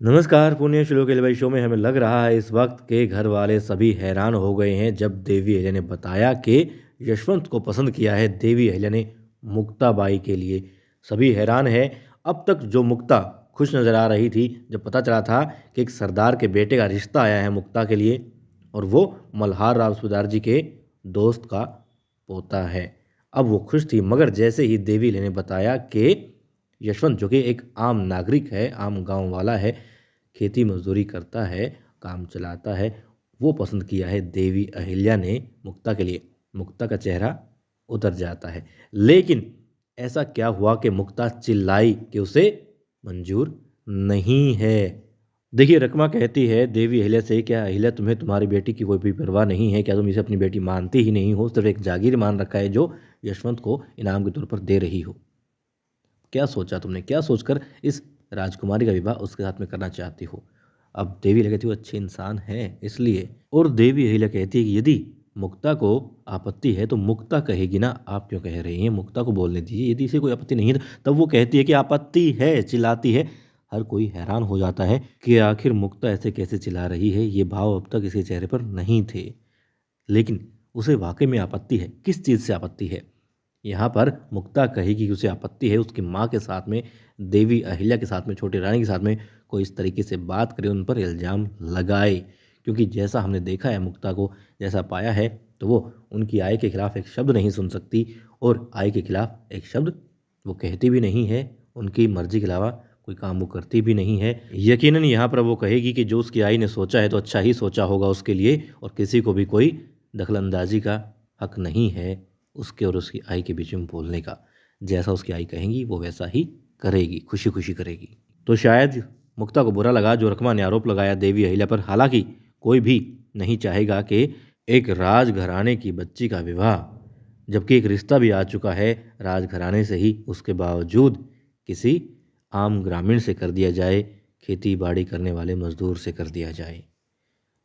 नमस्कार, पुण्य श्लोक एलवाई शो में हमें लग रहा है इस वक्त के घर वाले सभी हैरान हो गए हैं जब देवी अहिल्या ने बताया कि यशवंत को पसंद किया है देवी अहिल्या ने मुक्ताबाई के लिए। सभी हैरान हैं। अब तक जो मुक्ता खुश नज़र आ रही थी, जब पता चला था कि एक सरदार के बेटे का रिश्ता आया है मुक्ता के लिए और वो मल्हार राव सुबेदार जी के दोस्त का पोता है। अब वो खुश थी, मगर जैसे ही देवी अहिल्या ने बताया कि यशवंत जो कि एक आम नागरिक है, आम गांव वाला है, खेती मजदूरी करता है, काम चलाता है, वो पसंद किया है देवी अहिल्या ने मुक्ता के लिए। मुक्ता का चेहरा उतर जाता है। लेकिन ऐसा क्या हुआ कि मुक्ता चिल्लाई कि उसे मंजूर नहीं है। देखिए, रकमा कहती है देवी अहिल्या से, क्या अहिल्या तुम्हें तुम्हारी बेटी की कोई भी परवाह नहीं है? क्या तुम इसे अपनी बेटी मानती ही नहीं हो? सिर्फ एक जागीर मान रखा है जो यशवंत को इनाम के तौर पर दे रही हो। क्या सोचा तुमने? क्या सोचकर इस राजकुमारी का विवाह उसके साथ में करना चाहती हो? अब देवी अहिल्या कहती है वो अच्छे इंसान है इसलिए। और देवी अहिल्या कहती है कि यदि मुक्ता को आपत्ति है तो मुक्ता कहेगी ना, आप क्यों कह रही हैं? मुक्ता को बोलने दीजिए, यदि इसे कोई आपत्ति नहीं है तब वो कहती है कि आपत्ति है, चिल्लाती है। हर कोई हैरान हो जाता है कि आखिर मुक्ता ऐसे कैसे चिल्ला रही है, ये भाव अब तक इसके चेहरे पर नहीं थे। लेकिन उसे वाकई में आपत्ति है। किस चीज़ से आपत्ति है? यहाँ पर मुक्ता कहेगी कि उसे आपत्ति है उसकी माँ के साथ में, देवी अहिल्या के साथ में, छोटी रानी के साथ में कोई इस तरीके से बात करे, उन पर इल्ज़ाम लगाए। क्योंकि जैसा हमने देखा है मुक्ता को, जैसा पाया है, तो वो उनकी आय के खिलाफ एक शब्द नहीं सुन सकती और आय के खिलाफ एक शब्द वो कहती भी नहीं है। उनकी मर्जी के अलावा कोई काम वो करती भी नहीं है। यकीनन यहाँ पर वो कहेगी कि जो उसकी आय ने सोचा है तो अच्छा ही सोचा होगा उसके लिए, और किसी को भी कोई दखलंदाजी का हक नहीं है उसके और उसकी आई के बीच में बोलने का। जैसा उसकी आई कहेंगी वो वैसा ही करेगी, खुशी खुशी करेगी। तो शायद मुक्ता को बुरा लगा जो रकमा ने आरोप लगाया देवी अहिल्या पर। हालांकि कोई भी नहीं चाहेगा कि एक राजघराने की बच्ची का विवाह, जबकि एक रिश्ता भी आ चुका है राजघराने से ही, उसके बावजूद किसी आम ग्रामीण से कर दिया जाए, खेती बाड़ी करने वाले मजदूर से कर दिया जाए।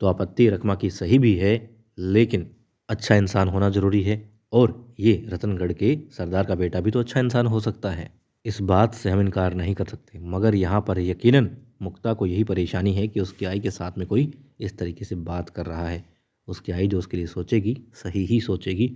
तो आपत्ति रकमा की सही भी है, लेकिन अच्छा इंसान होना ज़रूरी है। और ये रतनगढ़ के सरदार का बेटा भी तो अच्छा इंसान हो सकता है, इस बात से हम इनकार नहीं कर सकते। मगर यहाँ पर यकीनन मुक्ता को यही परेशानी है कि उसकी आई के साथ में कोई इस तरीके से बात कर रहा है। उसकी आई जो उसके लिए सोचेगी, सही ही सोचेगी,